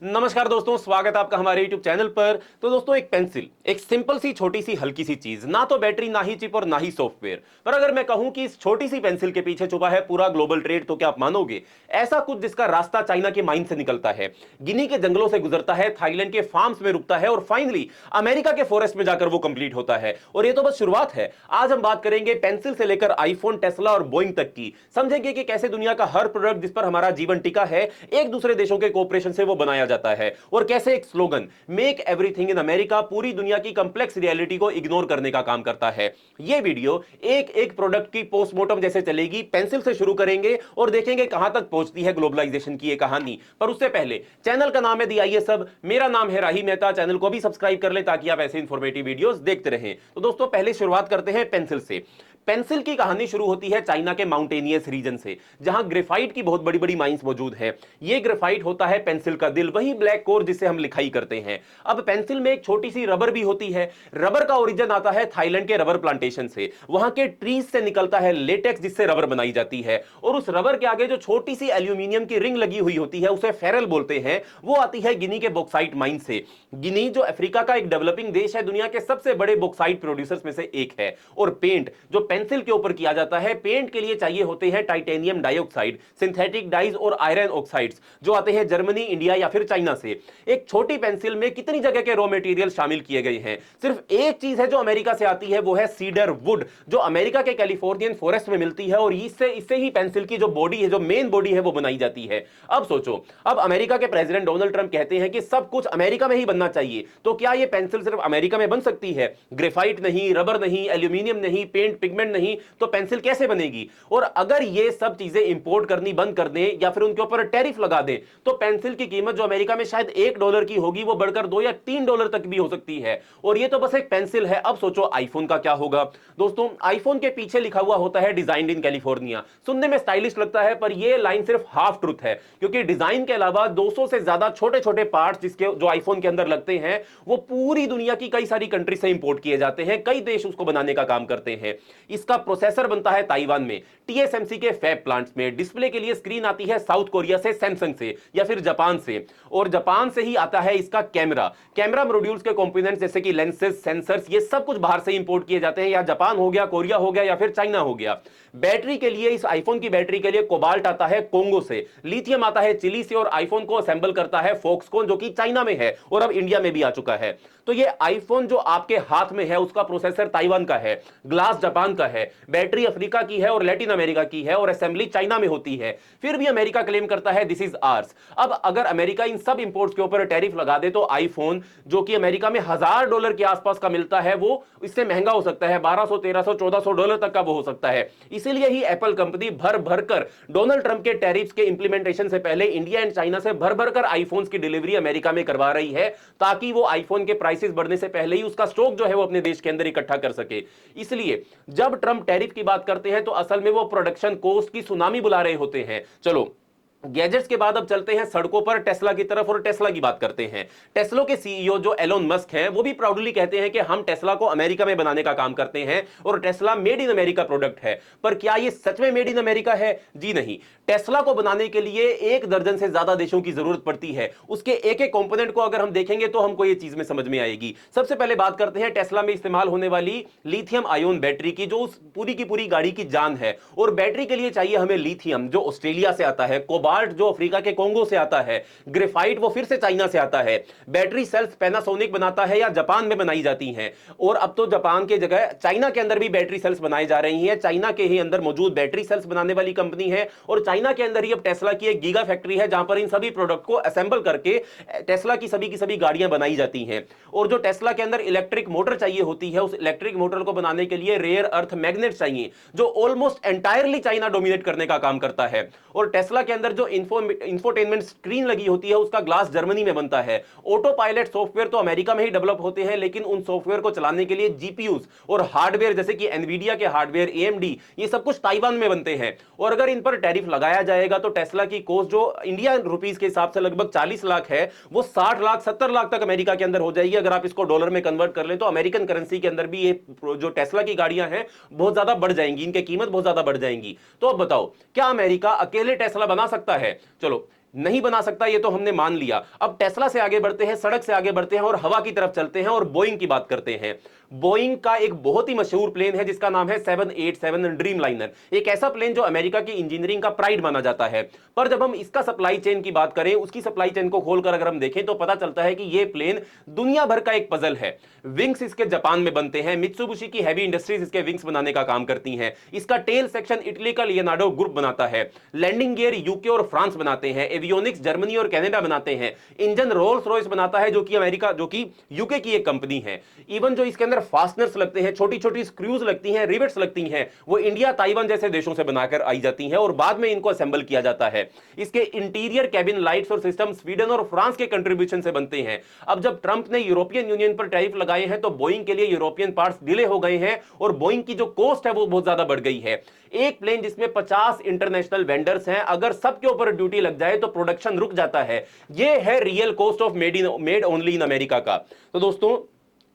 नमस्कार दोस्तों, स्वागत है आपका हमारे YouTube चैनल पर। तो दोस्तों, एक पेंसिल, एक सिंपल सी छोटी सी हल्की सी चीज, ना तो बैटरी, ना ही चिप और ना ही सॉफ्टवेयर। पर अगर मैं कहूं कि इस छोटी सी पेंसिल के पीछे छुपा है पूरा ग्लोबल ट्रेड, तो क्या आप मानोगे? ऐसा कुछ जिसका रास्ता चाइना के माइन से निकलता है, गिनी के जंगलों से गुजरता है, थाईलैंड के फार्म्स में रुकता है और फाइनली अमेरिका के फॉरेस्ट में जाकर वो कंप्लीट होता है। और ये तो बस शुरुआत है। आज हम बात करेंगे पेंसिल से लेकर आईफोन, टेस्ला और बोइंग तक की। समझेंगे कि कैसे दुनिया का हर प्रोडक्ट जिस पर हमारा जीवन टिका है, एक दूसरे देशों के कोऑपरेशन से वो बनाया जाता है। और कैसे एक slogan make everything in America पूरी दुनिया की कंप्लेक्स रियलिटी को इग्नोर करने का काम करता है। यह वीडियो एक एक प्रोडक्ट की पोस्टमार्टम जैसे चलेगी। पेंसिल से शुरू करेंगे और देखेंगे कहां तक पहुंचती है ग्लोबलाइजेशन की यह कहानी। पर उससे पहले, चैनल का नाम है दी आइए सब, मेरा नाम है राही मेहता। चैनल को भी सब्सक्राइब कर ले ताकि आप ऐसे इंफॉर्मेटिव वीडियोस देखते रहें। तो दोस्तों, पहले शुरुआत करते हैं पेंसिल से। पेंसिल की कहानी शुरू होती है चाइना के माउंटेनियस रीजन से, जहां ग्रेफाइट की बहुत बड़ी बड़ी माइंस मौजूद है। यह ग्रेफाइट होता है पेंसिल का दिल, वही ब्लैक कोर जिससे हम लिखाई करते हैं। अब पेंसिल में एक छोटी सी रबर भी होती है। रबर का ओरिजिन आता है थाईलैंड के रबर प्लांटेशन से। वहां के ट्रीज से निकलता है लेटेक्स, जिससे रबर बनाई जाती है। और उस रबर के आगे जो छोटी सी एल्यूमिनियम की रिंग लगी हुई होती है, उसे फेरल बोलते हैं। वो आती है गिनी के बॉक्साइट माइन से। गिनी जो अफ्रीका का एक डेवलपिंग देश है, दुनिया के सबसे बड़े बॉक्साइट प्रोड्यूसर्स में से एक है। और पेंट जो पेंसिल के ऊपर किया जाता है, पेंट के लिए चाहिए होते हैं टाइटेनियम डाइऑक्साइड, सिंथेटिक डाइज और आयरन ऑक्साइड्स, जो आते हैं जर्मनी, इंडिया या फिर चाइना से। एक छोटी पेंसिल में कितनी जगह के रॉ मटेरियल शामिल किए गए हैं? सिर्फ एक चीज है जो अमेरिका से आती है, वो है सीडर वुड, जो अमेरिका के कैलिफोर्नियन फॉरेस्ट में मिलती है। और इससे ही पेंसिल की जो बॉडी है, जो मेन बॉडी है, वो बनाई जाती है। अब सोचो, अब अमेरिका के प्रेसिडेंट डोनाल्ड ट्रंप कहते हैं कि सब कुछ अमेरिका में ही बनना चाहिए, तो क्या यह पेंसिल सिर्फ अमेरिका में बन सकती है? ग्रेफाइट नहीं, रबर नहीं, एल्यूमिनियम नहीं, पेंट पिगमेंट नहीं, तो पेंसिल कैसे बनेगी? और अगर ये सब चीजें इंपोर्ट करनी बंद कर दें या फिर उनके ऊपर टैरिफ लगा दें, तो पेंसिल की कीमत जो अमेरिका में शायद $1 की होगी, वो बढ़कर $2 या $3 तक भी हो सकती है। और ये तो बस एक पेंसिल है। अब सोचो आईफोन का क्या होगा। दोस्तों, आईफोन के पीछे लिखा हुआ होता है डिजाइन्ड इन कैलिफोर्निया। सुनने में स्टाइलिश लगता है, पर यह लाइन सिर्फ हाफ ट्रुथ है, क्योंकि डिजाइन के अलावा 200 से ज्यादा छोटे छोटे पार्ट्स जिसके जो आईफोन के अंदर लगते हैं, वो पूरी दुनिया की कई सारी कंट्री से इंपोर्ट किए जाते हैं। कई देश उसको बनाने का काम करते हैं। इसका प्रोसेसर बनता है ताइवान में, टीएसएमसी के फैब प्लांट्स में। डिस्प्ले के लिए स्क्रीन आती है साउथ कोरिया से, सैमसंग से या फिर जापान से। और जापान से ही आता है इसका कैमरा मॉड्यूल्स के कंपोनेंट्स जैसे कि लेंसेज, सेंसर्स, ये सब कुछ बाहर से इंपोर्ट किए जाते हैं, या जापान हो गया, कोरिया हो गया या फिर चाइना हो गया। बैटरी के लिए, इस आईफोन की बैटरी के लिए कोबाल्ट आता है कोंगो से, लिथियम आता है चिली से, और आईफोन को असेंबल करता है फॉक्सकॉन, जो कि चाइना में है और अब इंडिया में भी आ चुका है। तो ये आईफोन जो आपके हाथ में है, उसका प्रोसेसर ताइवान का है, ग्लास जापान का है, बैटरी अफ्रीका की है और लैटिन अमेरिका की है, और असेंबली चाइना में होती है। फिर भी अमेरिका क्लेम करता है दिस इज आर्स। अब अगर अमेरिका इन सब इंपोर्ट्स के ऊपर टैरिफ लगा दे, तो आईफोन जो कि अमेरिका में $1000 के आसपास का मिलता है, वो इससे महंगा हो सकता है, $1200, $1300, $1400 तक का वो हो सकता है। इसीलिए ही एप्पल कंपनी भर भर कर डोनाल्ड ट्रंप के टैरिफ्स के इंप्लीमेंटेशन से पहले इंडिया एंड चाइना से भर भर कर आईफोन्स की डिलीवरी अमेरिका में करवा रही है, ताकि वो आईफोन के प्राइसेस बढ़ने से पहले ही उसका स्टॉक जो है वो अपने देश के अंदर इकट्ठा कर सके। इसलिए जब ट्रंप टैरिफ की बात करते हैं, तो असल में वो प्रोडक्शन कॉस्ट की सुनामी बुला रहे होते हैं। चलो, गैजेट्स के बाद अब चलते हैं सड़कों पर टेस्ला की तरफ और टेस्ला की बात करते हैं। टेस्ला के सीईओ जो एलोन मस्क हैं, वो भी प्राउडली कहते हैं कि हम टेस्ला को अमेरिका में बनाने का काम करते हैं और Tesla made in America product है। पर क्या ये सच में मेड इन अमेरिका है? जी नहीं। टेस्ला को बनाने के लिए 1 दर्जन से ज्यादा देशों की जरूरत पड़ती है। उसके एक एक कंपोनेंट को अगर हम देखेंगे तो हमको ये चीज में समझ में आएगी। सबसे पहले बात करते हैं टेस्ला में इस्तेमाल होने वाली लिथियम आयोन बैटरी की, जो उस पूरी की पूरी गाड़ी की जान है। और बैटरी के लिए चाहिए हमें लिथियम, जो ऑस्ट्रेलिया से आता है, कोबाल्ट जो अफ्रीका के कोंगो से आता है, ग्रेफाइट वो फिर से चाइना से आता है। बैटरी सेल्स पैनासोनिक बनाता है या जापान में बनाई जाती हैं। और अब तो जापान के जगह चाइना के अंदर भी बैटरी सेल्स बनाई जा रही हैं। चाइना के ही अंदर मौजूद बैटरी सेल्स बनाने वाली कंपनी है, और चाइना के अंदर ही अब टेस्ला की एक गीगा फैक्ट्री है, जहां पर इन सभी प्रोडक्ट को असेंबल करके टेस्ला की सभी गाड़ियां बनाई जाती हैं। और जो टेस्ला के अंदर इलेक्ट्रिक मोटर चाहिए होती है, उस इलेक्ट्रिक मोटर को बनाने के लिए रेयर अर्थ मैग्नेट चाहिए, जो ऑलमोस्ट एंटायरली चाइना डोमिनेट करने का काम करता है। और टेस्ला के अंदर जो इंफोटेनमेंट स्क्रीन लगी होती है, उसका ग्लास जर्मनी में बनता है। ऑटो पायलट सॉफ्टवेयर तो अमेरिका में ही डेवलप होते हैं, लेकिन उन सॉफ्टवेयर को चलाने के लिए जीपीयूज और हार्डवेयर जैसे कि एनवीडिया के हार्डवेयर, एएमडी, ये सब कुछ ताइवान में बनते हैं। और अगर इन पर टैरिफ लगाया जाएगा, तो टेस्ला की कॉस्ट जो इंडियन रुपीस के हिसाब से लगभग 40 लाख है, वो 60 लाख 70 लाख तक अमेरिका के अंदर हो जाएगी। अगर आप इसको डॉलर में कन्वर्ट कर लें, तो अमेरिकन करेंसी के अंदर भी ये जो टेस्ला की गाड़ियां हैं बहुत ज्यादा बढ़ जाएंगी, इनकी कीमत बहुत ज्यादा बढ़ जाएंगी। तो अब बताओ, क्या अमेरिका अकेले टेस्ला बना सकता है? चलो, नहीं बना सकता, ये तो हमने मान लिया। अब टेस्ला से आगे बढ़ते हैं, सड़क से आगे बढ़ते हैं और हवा की तरफ चलते हैं और बोइंग की बात करते हैं। बोइंग का एक बहुत ही मशहूर प्लेन है जिसका नाम है 787 ड्रीम लाइनर, एक ऐसा प्लेन जो अमेरिका की इंजीनियरिंग का प्राइड माना जाता है। पर जब हम इसका सप्लाई चेन की बात करें, उसकी सप्लाई चेन को खोलकर अगर हम देखें तो पता चलता है कि यह प्लेन दुनिया भर का एक पजल है। विंग्स इसके जापान में बनते हैं, मित्सुबिशी की हैवी इंडस्ट्रीज इसके विंग्स बनाने का काम करती हैं। इसका टेल सेक्शन इटली का लियोनार्डो ग्रुप बनाता है। लैंडिंग गियर यूके और फ्रांस बनाते हैं। एवियोनिक्स जर्मनी और कनाडा बनाते हैं। इंजन रोल्स रॉयस बनाता है जो कि यूके की एक कंपनी है। इवन जो इसके अंदर फास्टनर्स लगते हैं, छोटी छोटी स्क्रूज लगती हैं, रिवेट्स लगती हैं, वो इंडिया ताइवान जैसे देशों से बनाकर आई जाती हैं और बाद में इनको असेंबल किया जाता है। इसके इंटीरियर कैबिन लाइट्स और सिस्टम स्वीडन और फ्रांस के कंट्रीब्यूशन से बनते हैं। अब जब ट्रंप ने यूरोपियन यूनियन पर टैरिफ लगाए हैं तो बोइंग के लिए यूरोपियन पार्ट्स डिले हो गए हैं और बोइंग की जो कॉस्ट है वो बहुत ज्यादा बढ़ गई है। एक प्लेन जिसमें 50 इंटरनेशनल वेंडर्स हैं, अगर सबके ऊपर ड्यूटी लग जाए तो प्रोडक्शन रुक जाता है। यह है real cost of made only in America का। तो दोस्तों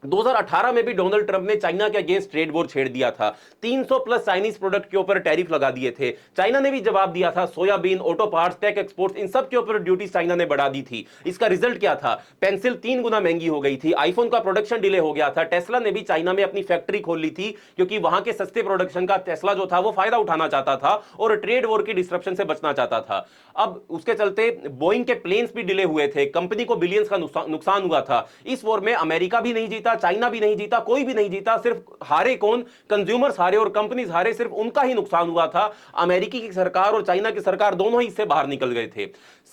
2018 में भी डोनाल्ड ट्रंप ने चाइना के अगेंस्ट ट्रेड वॉर छेड़ दिया था। 300 प्लस चाइनीज प्रोडक्ट के ऊपर टैरिफ लगा दिए थे। चाइना ने भी जवाब दिया था। Soybean, auto parts, tech exports, इन सब के ऊपर ड्यूटी चाइना ने बढ़ा दी थी। इसका रिजल्ट क्या था? पेंसिल 3 गुना महंगी हो गई थी। आईफोन का प्रोडक्शन डिले हो गया था। टेस्ला ने भी चाइना में अपनी फैक्ट्री खोल ली थी क्योंकि वहां के सस्ते प्रोडक्शन का टेस्ला जो था वो फायदा उठाना चाहता था और ट्रेड वॉर की डिस्ट्रप्शन से बचना चाहता था। अब उसके चलते बोइंग के प्लेन्स भी डिले हुए थे। कंपनी को बिलियंस का नुकसान हुआ था। इस वॉर में अमेरिका भी नहीं जीता, चाइना भी नहीं जीता, कोई भी नहीं जीता। सिर्फ हारे कौन? कंज्यूमर्स हारे और कंपनीज हारे। सिर्फ उनका ही नुकसान हुआ था। अमेरिकी की सरकार और चाइना की सरकार दोनों ही इससे बाहर निकल गए थे।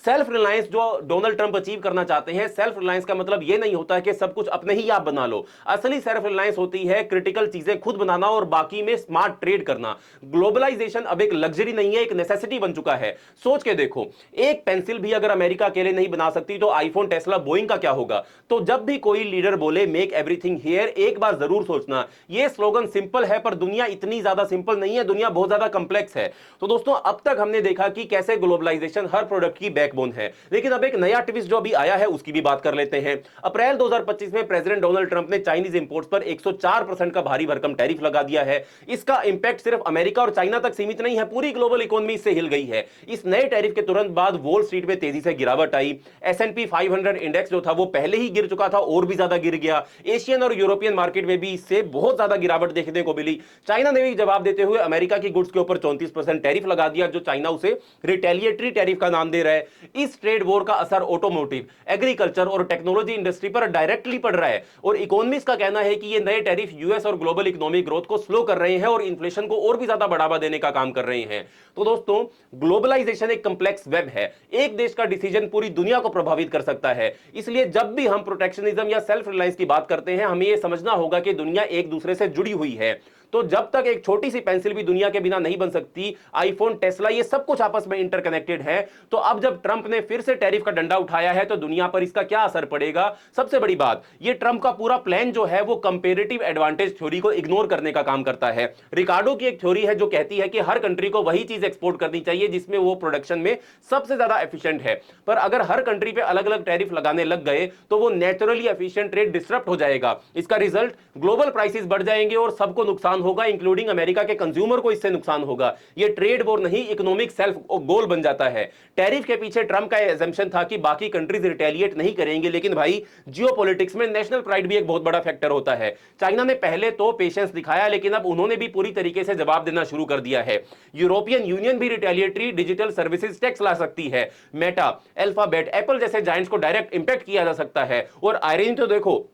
सेल्फ रिलायंस जो डोनाल्ड ट्रंप अचीव करना चाहते हैं, सेल्फ रिलायंस का मतलब यह नहीं होता है कि सब कुछ अपने ही आप बना लो। असली सेल्फ रिलायंस होती है क्रिटिकल चीजें खुद बनाना और बाकी में स्मार्ट ट्रेड करना। ग्लोबलाइजेशन अब एक लग्जरी नहीं है, एक नेसेसिटी बन चुका है। सोच के देखो, एक पेंसिल भी अगर अमेरिका अकेले नहीं बना सकती तो आईफोन, टेस्ला, बोइंग का क्या होगा? तो जब भी कोई लीडर बोले मेक एवरीथिंग हियर, एक बार जरूर सोचना, यह स्लोगन सिंपल है पर दुनिया इतनी ज्यादा सिंपल नहीं है। दुनिया बहुत ज्यादा कंप्लेक्स है। तो दोस्तों अब तक हमने देखा कि कैसे ग्लोबलाइजेशन हर प्रोडक्ट की बैकबोन है, लेकिन अब एक नया ट्विस्ट जो अभी आया है उसकी भी बात कर लेते हैं। अप्रैल 2025 में प्रेसिडेंट डोनाल्ड ट्रंप ने चाइनीज इंपोर्ट्स पर 104% का भारी भरकम टैरिफ लगा दिया है। इसका इंपैक्ट सिर्फ अमेरिका और चाइना तक सीमित नहीं है, पूरी ग्लोबल इकोनॉमी इससे हिल गई है। इस नए टैरिफ के तुरंत बाद वॉल स्ट्रीट में तेजी से गिरावट आई। S&P 500 इंडेक्स जो था वो पहले ही गिर चुका था और भी ज्यादा गिर गया। एशियन और यूरोपियन मार्केट में भी इससे बहुत ज्यादा गिरावट देखने को मिली। चाइना ने भी जवाब देते हुए अमेरिका की गुड्स के ऊपर 34% टैरिफ लगा दिया, जो चाइना उसे रिटेलिएटरी टैरिफ का नाम दे रहा है। इस ट्रेड वॉर का असर ऑटोमोटिव, एग्रीकल्चर और टेक्नोलॉजी इंडस्ट्री पर डायरेक्टली पड़ रहा है और इकोनॉमिस्ट का कहना है कि ये नए टैरिफ यूएस और ग्लोबल इकोनॉमिक ग्रोथ को स्लो कर रहे हैं और इन्फ्लेशन को और भी ज्यादा बढ़ावा देने का काम कर रहे हैं। तो दोस्तों ग्लोबलाइजेशन एक कंप्लेक्स वेब है। एक देश का डिसीजन पूरी दुनिया को प्रभावित कर सकता है। इसलिए जब भी हम प्रोटेक्शनिज्म या सेल्फ रिलायंस की बात करते हैं, हमें यह समझना होगा कि दुनिया एक दूसरे से जुड़ी हुई है। तो जब तक एक छोटी सी पेंसिल भी दुनिया के बिना नहीं बन सकती, आईफोन, टेस्ला, ये सब कुछ आपस में इंटरकनेक्टेड है। तो अब जब ट्रंप ने फिर से टैरिफ का डंडा उठाया है तो दुनिया पर इसका क्या असर पड़ेगा? सबसे बड़ी बात, ये ट्रंप का पूरा प्लान जो है वो कंपैरेटिव एडवांटेज थ्योरी को इग्नोर करने का काम करता है। रिकार्डो की एक थ्योरी है जो कहती है कि हर कंट्री को वही चीज एक्सपोर्ट करनी चाहिए जिसमें वो प्रोडक्शन में सबसे ज्यादा एफिशिएंट है। पर अगर हर कंट्री पे अलग अलग टैरिफ लगाने लग गए तो वो नेचुरली एफिशिएंट ट्रेड डिसरप्ट हो जाएगा। इसका रिजल्ट ग्लोबल प्राइसेस बढ़ जाएंगे और सबको नुकसान होगा, इंक्लूडिंग अमेरिका के कंज्यूमर को इससे नुकसान होगा। ये ट्रेड वॉर नहीं, इकोनॉमिक सेल्फ गोल बन जाता है। टैरिफ के पीछे ट्रंप का एजम्पशन था कि बाकी कंट्रीज रिटेलिएट नहीं करेंगे, लेकिन भाई जियोपॉलिटिक्स में नेशनल प्राइड भी एक बहुत बड़ा फैक्टर होता है। चाइना ने पहले तो पेशेंस दिखाया, लेकिन अब उन्होंने भी पूरी तरीके से जवाब देना शुरू कर दिया है। यूरोपियन यूनियन भी रिटेलिएटरी डिजिटल सर्विसेज टैक्स ला सकती है। मेटा, अल्फाबेट, एप्पल जैसे जायंट्स को डायरेक्ट इंपैक्ट किया जा सकता है। और आयरन तो देखो,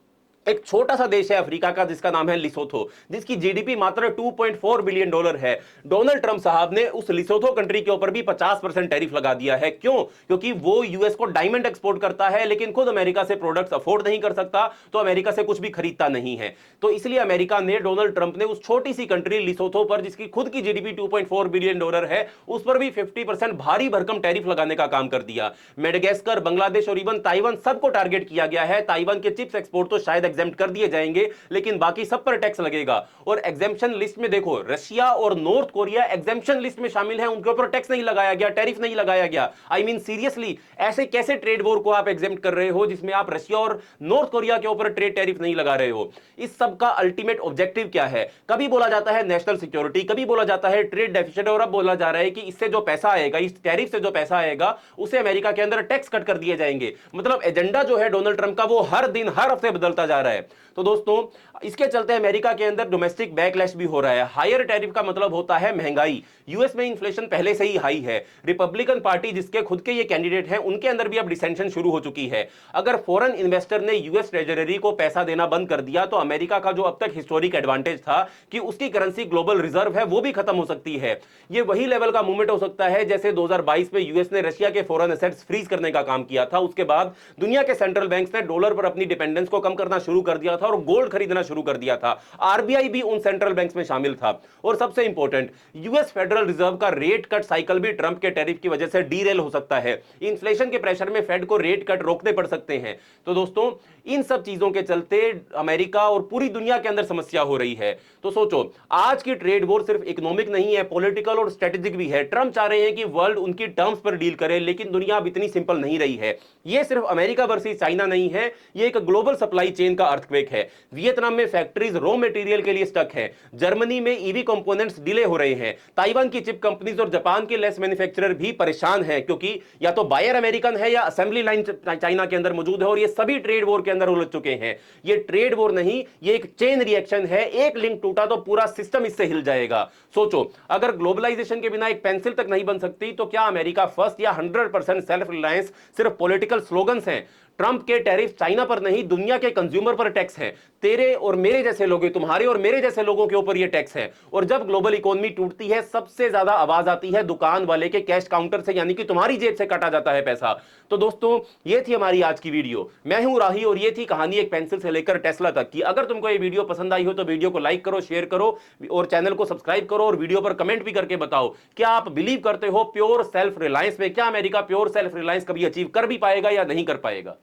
एक छोटा सा देश है अफ्रीका का जिसका नाम है लिसोथो, जिसकी जीडीपी मात्र $2.4 बिलियन है। डोनाल्ड ट्रंप साहब ने उस लिसोथो कंट्री के ऊपर भी 50% टैरिफ लगा दिया है। क्यों? क्योंकि वो यूएस को डायमंड एक्सपोर्ट करता है, लेकिन खुद अमेरिका से प्रोडक्ट्स अफोर्ड नहीं कर सकता, तो अमेरिका से कुछ भी खरीदता नहीं है। तो इसलिए अमेरिका ने, डोनाल्ड ट्रंप ने उस छोटी सी कंट्री लिसोथो पर, जिसकी खुद की जीडीपी $2.4 बिलियन है, उस पर भी 50% भारी भरकम टैरिफ लगाने का काम कर दिया। मेडागास्कर, बांग्लादेश और इवन ताइवान सबको टारगेट किया गया है। ताइवान के चिप्स एक्सपोर्ट तो शायद एग्जेम्प्ट कर दिए जाएंगे, लेकिन बाकी सब पर टैक्स लगेगा। और एग्जेम्पशन लिस्ट में देखो, रशिया और नॉर्थ कोरिया एग्जेम्पशन लिस्ट में शामिल है, उनके ऊपर टैक्स नहीं लगाया गया, टैरिफ नहीं लगाया गया। आई मीन सीरियसली, ऐसे कैसे ट्रेड वॉर को आप एग्जेम्प्ट कर रहे हो जिसमें आप रशिया और नॉर्थ कोरिया के ऊपर ट्रेड टैरिफ नहीं लगा रहे हो? इस सब का अल्टीमेट ऑब्जेक्टिव क्या है? कभी बोला जाता है नेशनल सिक्योरिटी, कभी बोला जाता है ट्रेड डेफिसिट, और अब बोला जा रहा है कि इससे जो पैसा आएगा, इस टैरिफ से जो पैसा आएगा, उसे अमेरिका के अंदर टैक्स कट कर दिए जाएंगे। मतलब एजेंडा जो है डोनाल्ड ट्रंप का, वो हर दिन हर हफ्ते बदलता जा रहा है। तो दोस्तों, इसके चलते अमेरिका के अंदर डोमेस्टिक बैकलैश भी हो रहा है। हायर टैरिफ का मतलब होता है महंगाई। यूएस में इन्फ्लेशन पहले से ही हाई है। रिपब्लिकन पार्टी, जिसके खुद के ये कैंडिडेट हैं, उनके अंदर भी अब डिसेंशन शुरू हो चुकी है। अगर फॉरेन इन्वेस्टर ने यूएस ट्रेजरी को पैसा देना बंद कर दिया तो अमेरिका का जो अब तक हिस्टोरिक एडवांटेज था कि उसकी करेंसी ग्लोबल रिजर्व है, वो भी खत्म हो सकती है। ये वही लेवल का मूवमेंट हो सकता है जैसे 2022 में यूएस ने रशिया के फॉरेन एसेट्स फ्रीज करने का काम किया था। उसके बाद दुनिया के सेंट्रल बैंक्स ने डॉलर पर अपनी डिपेंडेंस को कम करना शुरू कर दिया था और गोल्ड खरीदना शुरू कर दिया था। आरबीआई भी उन सेंट्रल बैंक्स में शामिल था। और सबसे इंपॉर्टेंट, यूएस फेडरल रिजर्व का रेट कट साइकिल भी ट्रंप के टैरिफ की वजह से डीरेल हो सकता है। इन्फ्लेशन के प्रेशर में फेड को रेट कट रोकने पड़ सकते हैं। तो दोस्तों, इन सब चीजों के चलते अमेरिका और पूरी दुनिया के अंदर समस्या हो रही है। तो सोचो, आज की ट्रेड वॉर सिर्फ इकोनॉमिक नहीं है, पॉलिटिकल और स्ट्रेटेजिक भी है। ट्रंप चाह रहे हैं कि वर्ल्ड उनकी टर्म्स पर डील करे, लेकिन दुनिया अब इतनी सिंपल नहीं रही है। यह सिर्फ अमेरिका वर्सेस चाइना नहीं है, यह एक ग्लोबल सप्लाई चेन का अर्थक्वेक है। वियतनाम में फैक्ट्रीज रॉ मटेरियल के लिए स्टक है। जर्मनी में ईवी कंपोनेंट्स डिले हो रहे हैं। ताइवान की चिप कंपनीज और जापान के लेस मैन्युफैक्चरर भी परेशान हैं, क्योंकि या तो बायर अमेरिकन है या असेंबली लाइन चाइना के अंदर मौजूद है, और ये सभी ट्रेड वॉर के अंदर उलझ चुके हैं। ये ट्रेड वॉर नहीं, ये एक चेन रिएक्शन है। एक लिंक टूटा तो पूरा सिस्टम इससे हिल जाएगा। सोचो, अगर ग्लोबलाइजेशन के बिना एक पेंसिल तक नहीं बन सकती, तो क्या अमेरिका फर्स्ट या 100% सेल्फ रिलायंस सिर्फ पॉलिटिकल स्लोगन्स हैं? ट्रंप के टैरिफ चाइना पर नहीं, दुनिया के कंज्यूमर पर टैक्स है। तेरे और मेरे जैसे लोग, तुम्हारे और मेरे जैसे लोगों के ऊपर ये टैक्स है। और जब ग्लोबल इकोनॉमी टूटती है, सबसे ज्यादा आवाज आती है दुकान वाले के कैश काउंटर से, यानी कि तुम्हारी जेब से काटा जाता है पैसा। तो दोस्तों, ये थी हमारी आज की वीडियो। मैं हूं राही और ये थी कहानी एक पेंसिल से लेकर टेस्ला तक की। अगर तुमको ये वीडियो पसंद आई हो तो वीडियो को लाइक करो, शेयर करो और चैनल को सब्सक्राइब करो, और वीडियो पर कमेंट भी करके बताओ, क्या आप बिलीव करते हो प्योर सेल्फ रिलायंस में? क्या अमेरिका प्योर सेल्फ रिलायंस कभी अचीव कर भी पाएगा या नहीं कर पाएगा?